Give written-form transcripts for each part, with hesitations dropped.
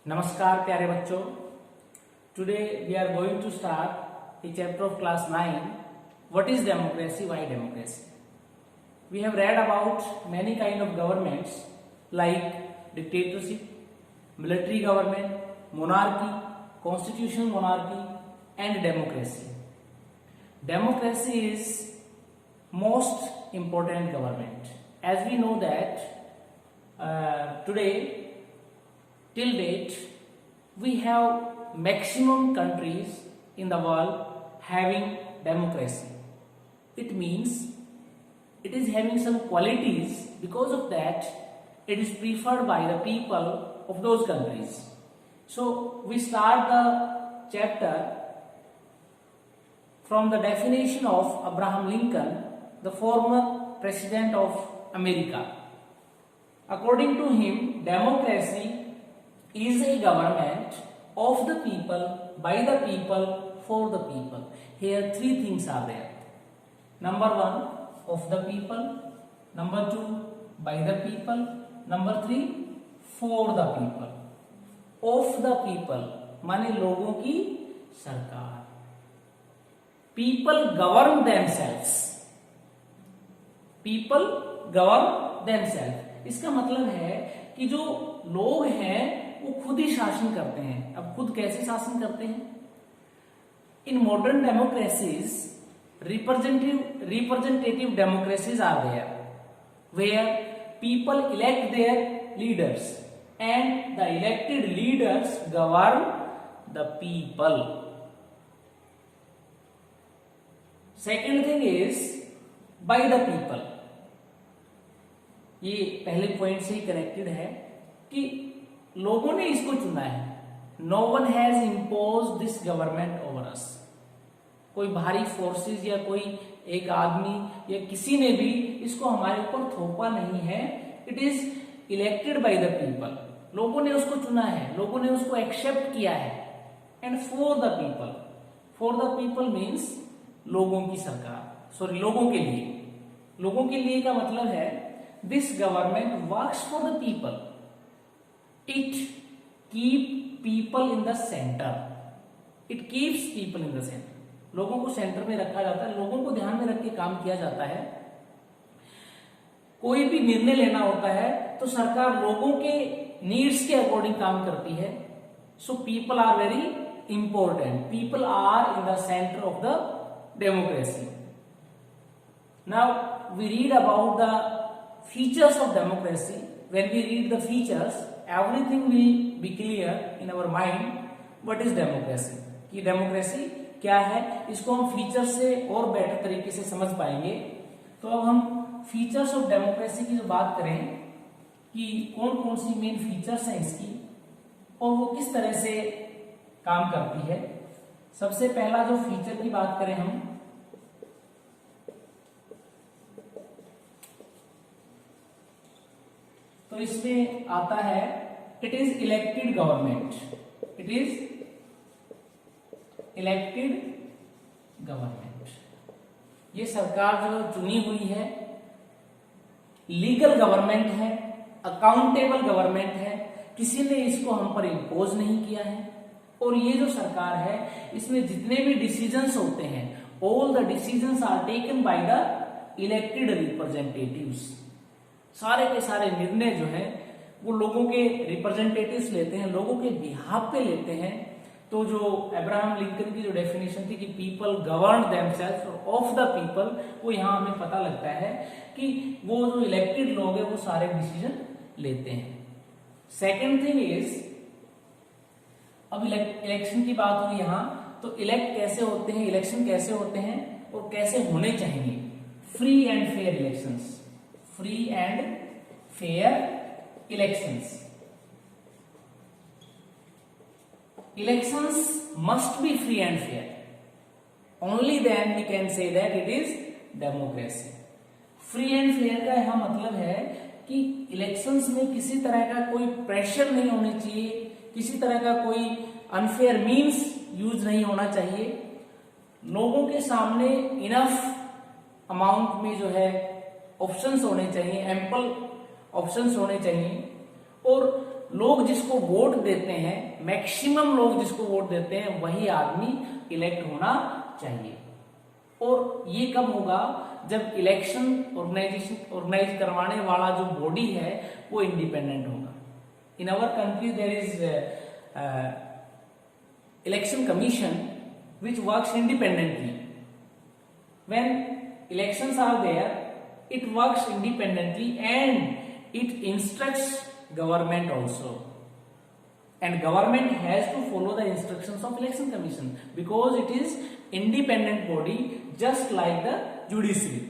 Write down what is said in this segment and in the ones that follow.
नमस्कार प्यारे बच्चों, today we are going to start a chapter of class 9. What is democracy? Why democracy? We have read about many kind of governments like dictatorship, military government, monarchy, constitutional monarchy and democracy. Democracy is most important government. As we know that today till date we have maximum countries in the world having democracy. It means it is having some qualities, because of that it is preferred by the people of those countries. So we start the chapter from the definition of Abraham Lincoln, the former president of America. According to him, democracy is a government of the people, by the people, for the people. Here three things are there. Number one, of the people. Number two, by the people. Number three, for the people. Of the people माने लोगों की सरकार. People govern themselves. People govern themselves. इसका मतलब है कि जो लोग हैं वो खुद ही शासन करते हैं. अब खुद कैसे शासन करते हैं? In modern democracies, representative democracies are there, where people elect their leaders and the elected leaders govern the people. Second thing is by the people. ये पहले पॉइंट से ही कनेक्टेड है कि लोगों ने इसको चुना है. No one has impose this government over us. कोई बाहरी फोर्सेस या कोई एक आदमी या किसी ने भी इसको हमारे ऊपर थोपा नहीं है. It is elected by the people. लोगों ने उसको चुना है, लोगों ने उसको एक्सेप्ट किया है. And for the people. For the people means लोगों की सरकार, सॉरी लोगों के लिए. लोगों के लिए का मतलब है this government works for the people. It keep people in the centre. It keeps people in the centre. लोगों को सेंटर में रखा जाता है, लोगों को ध्यान में रख के काम किया जाता है. कोई भी निर्णय लेना होता है तो सरकार लोगों के नीड्स के अकॉर्डिंग काम करती है. So people are very important. People are in the centre of the democracy. Now we read about the features of democracy. When we read the features, everything will be clear in our mind. What is democracy? कि democracy क्या है, इसको हम feature से और better तरीके से समझ पाएंगे. तो अब हम फीचर्स ऑफ डेमोक्रेसी की जो बात करें कि कौन कौन सी मेन फीचर्स हैं इसकी और वो किस तरह से काम करती है. सबसे पहला जो फीचर की बात करें हम, तो इसमें आता है it is elected government. It is elected government. ये सरकार जो चुनी हुई है, लीगल गवर्नमेंट है, अकाउंटेबल गवर्नमेंट है. किसी ने इसको हम पर इम्पोज नहीं किया है. और ये जो सरकार है इसमें जितने भी डिसीजंस होते हैं, all the decisions are taken by the elected representatives. सारे के सारे निर्णय जो है वो लोगों के रिप्रेजेंटेटिव्स लेते हैं, लोगों के बिहाफ पे लेते हैं. तो जो अब्राहम लिंकन की जो डेफिनेशन थी कि people govern themselves of the people, वो यहाँ हमें पता लगता है कि वो जो इलेक्टेड लोग हैं वो सारे डिसीजन लेते हैं. सेकेंड थिंग इज, अब इलेक्शन की बात हुई यहाँ, तो इलेक्ट कैसे होते हैं, इलेक्शन कैसे होते हैं और कैसे होने चाहिए. Free and fair elections. Free and fair elections. Elections must be free and fair. Only then we can say that it is democracy. Free and fair का यह मतलब है कि इलेक्शंस में किसी तरह का कोई प्रेशर नहीं होनी चाहिए, किसी तरह का कोई अनफेयर मीन्स यूज नहीं होना चाहिए. लोगों के सामने इनफ अमाउंट में जो है ऑप्शंस होने चाहिए, एम्पल ऑप्शंस होने चाहिए. और लोग जिसको वोट देते हैं, मैक्सिमम लोग जिसको वोट देते हैं, वही आदमी इलेक्ट होना चाहिए। और ये कब होगा? जब इलेक्शन ऑर्गेनाइज करवाने वाला जो बॉडी है वो इंडिपेंडेंट होगा। In our country there is election commission which works independently. When elections are there, it works independently and it instructs government also. And government has to follow the instructions of election commission because it is independent body just like the judiciary.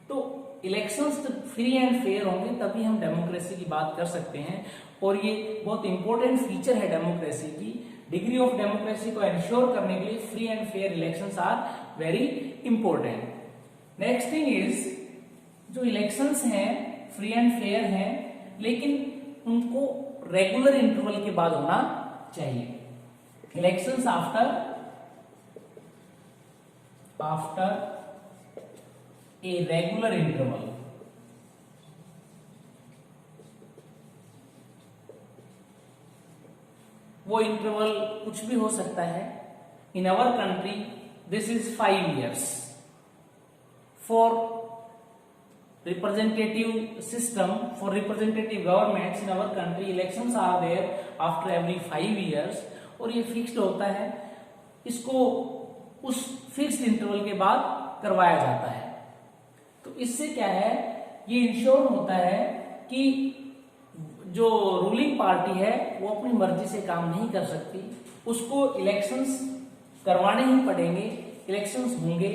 तो elections free and fair होंगे तभी हम democracy की बात कर सकते हैं। और ये बहुत इंपॉर्टेंट फीचर है डेमोक्रेसी की। डिग्री ऑफ डेमोक्रेसी को एंश्योर करने के लिए free and fair elections are very important. Next thing is, जो इलेक्शंस हैं फ्री एंड फेयर हैं, लेकिन उनको रेगुलर इंटरवल के बाद होना चाहिए। Elections after a regular interval, वो इंटरवल कुछ भी हो सकता है। In our country this is 5 years। For representative system, for representative governments in our country, elections are there after every 5 years। और ये फिक्स्ड होता है, इसको उस फिक्स्ड इंटरवल के बाद करवाया जाता है। तो इससे क्या है, ये इंश्योर होता है कि जो रूलिंग पार्टी है वो अपनी मर्जी से काम नहीं कर सकती, उसको इलेक्शंस करवाने ही पड़ेंगे, इलेक्शंस होंगे।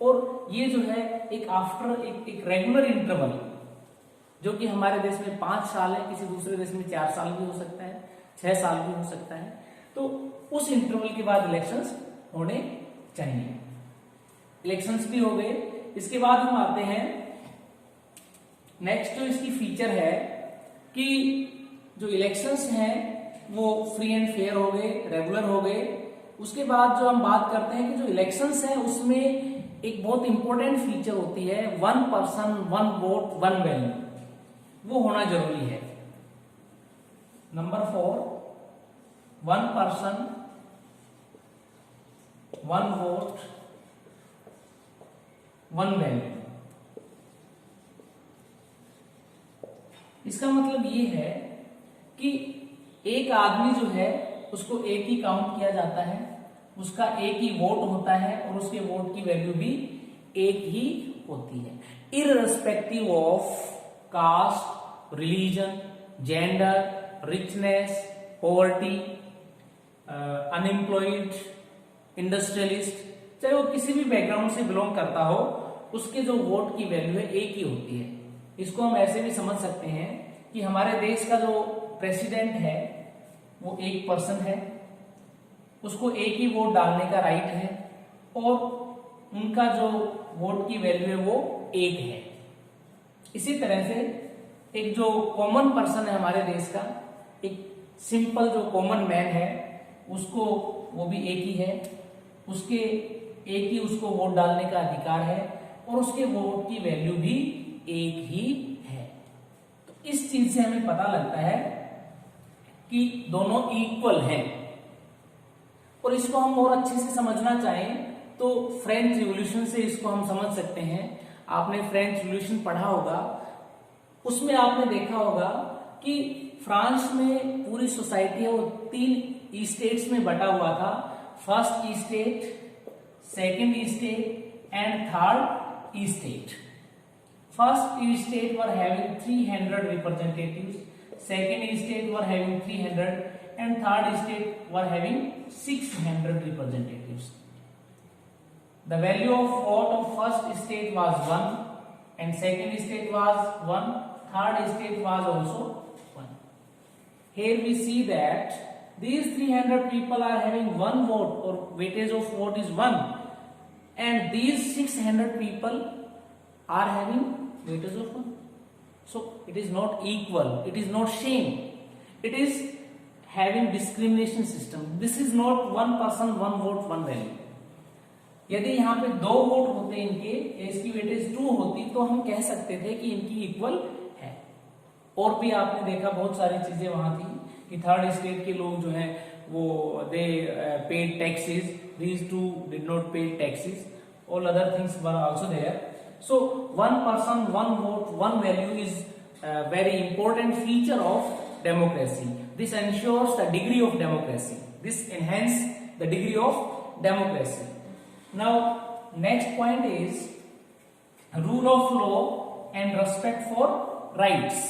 और ये जो है एक आफ्टर एक रेगुलर इंटरवल, जो कि हमारे देश में 5 साल है, किसी दूसरे देश में 4 साल भी हो सकता है, 6 साल भी हो सकता है। तो उस इंटरवल के बाद इलेक्शंस होने चाहिए। इलेक्शंस भी हो गए। इसके बाद हम आते हैं नेक्स्ट, जो इसकी फीचर है कि जो इलेक्शंस हैं वो फ्री एंड फेयर हो गए, रेगुलर हो गए। उसके बाद जो हम बात करते हैं कि जो इलेक्शंस हैं उसमें एक बहुत इंपॉर्टेंट फीचर होती है 1 person 1 vote 1 value, वो होना जरूरी है। Number 4, 1 person 1 vote 1 value। इसका मतलब ये है कि एक आदमी जो है उसको एक ही काउंट किया जाता है, उसका एक ही वोट होता है और उसके वोट की वैल्यू भी एक ही होती है, irrespective of caste, religion, gender, richness, poverty, unemployed, industrialist, चाहे वो किसी भी बैकग्राउंड से बिलोंग करता हो, उसके जो वोट की वैल्यू है एक ही होती है। इसको हम ऐसे भी समझ सकते हैं कि हमारे देश का जो प्रेसिडेंट है वो एक पर्सन है, उसको एक ही वोट डालने का राइट है और उनका जो वोट की वैल्यू है वो एक है। इसी तरह से एक जो कॉमन पर्सन है हमारे देश का, एक सिंपल जो कॉमन मैन है, उसको वो भी एक ही है, उसके एक ही उसको वोट डालने का अधिकार है और उसके वोट की वैल्यू भी एक ही है। तो इस चीज से हमें पता लगता है कि दोनों इक्वल हैं। और इसको हम और अच्छे से समझना चाहें तो फ्रेंच रिवॉल्यूशन से इसको हम समझ सकते हैं। आपने फ्रेंच रिवॉल्यूशन पढ़ा होगा, उसमें आपने देखा होगा कि फ्रांस में पूरी सोसाइटी है वो 3 स्टेट्स में बटा हुआ था। First state, second state and third state. First state were having 300 representatives, second state were having 300 and third state were having 600 representatives. The value of vote of first state was 1 and second state was 1, third state was also 1. Here we see that these 300 people are having 1 vote or weightage of vote is 1 and these 600 people are having weightage of 1. So it is not equal, it is not same, it is having discrimination system. This is not 1 person 1 vote 1 value. यदि यहाँ पे 2 vote होते इनके, इसकी weightage 2 होती तो हम कह सकते थे कि इनकी इक्वल है। और भी आपने देखा बहुत सारी चीजें वहां थी कि थर्ड स्टेट के लोग जो हैं वो दे paid taxes, these two did not pay taxes, all other things were also there. So one person, one vote, one value is a very important feature of democracy. This ensures the degree of democracy. This enhances the degree of democracy. Now next point is rule of law and respect for rights.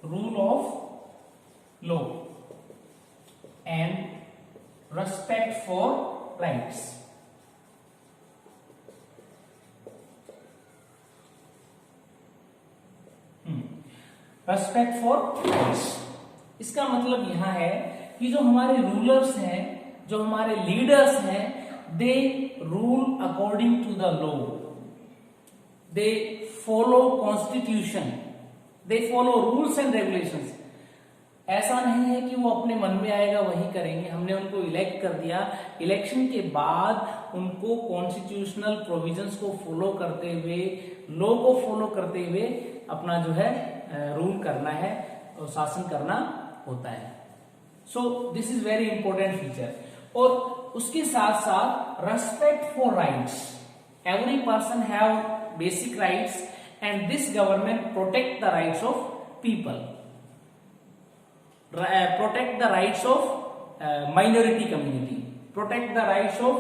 Rule of law and respect for rights. Respect for rights, इसका मतलब यहां है कि जो हमारे rulers हैं, जो हमारे लीडर्स हैं, they rule according to the law, they follow constitution, they follow rules and regulations. ऐसा नहीं है कि वो अपने मन में आएगा वही करेंगे। हमने उनको इलेक्ट कर दिया, इलेक्शन के बाद उनको कॉन्स्टिट्यूशनल प्रोविजंस को फॉलो करते हुए, लॉ को फॉलो करते हुए अपना जो है रूल करना है और शासन करना होता है। So this is very important feature. और उसके साथ साथ respect for rights, every person have basic rights and this government protect the rights of people, protect the rights of minority community, protect the rights of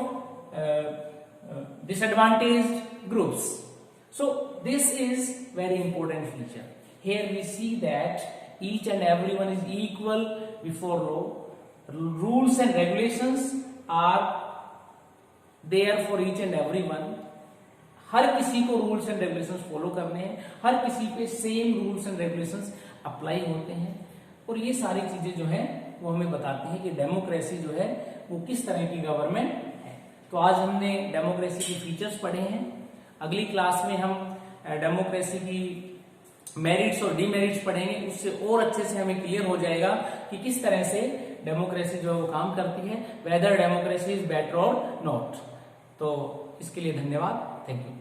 disadvantaged groups. So this is very important feature. Here we see that each and everyone is equal before law. Rules and regulations are there for each and everyone. हर किसी को rules and regulations follow करने हैं, हर किसी पे same rules and regulations apply होते हैं। और ये सारी चीजें जो है वो हमें बताती हैं कि डेमोक्रेसी जो है वो किस तरह की गवर्नमेंट है। तो आज हमने डेमोक्रेसी के फीचर्स पढ़े हैं। अगली क्लास में हम डेमोक्रेसी की मेरिट्स और डीमेरिट्स पढ़ेंगे, उससे और अच्छे से हमें क्लियर हो जाएगा कि किस तरह से डेमोक्रेसी जो है वो काम करती है, वेदर डेमोक्रेसी इज बेटर और नॉट। तो इसके लिए धन्यवाद, थैंक यू।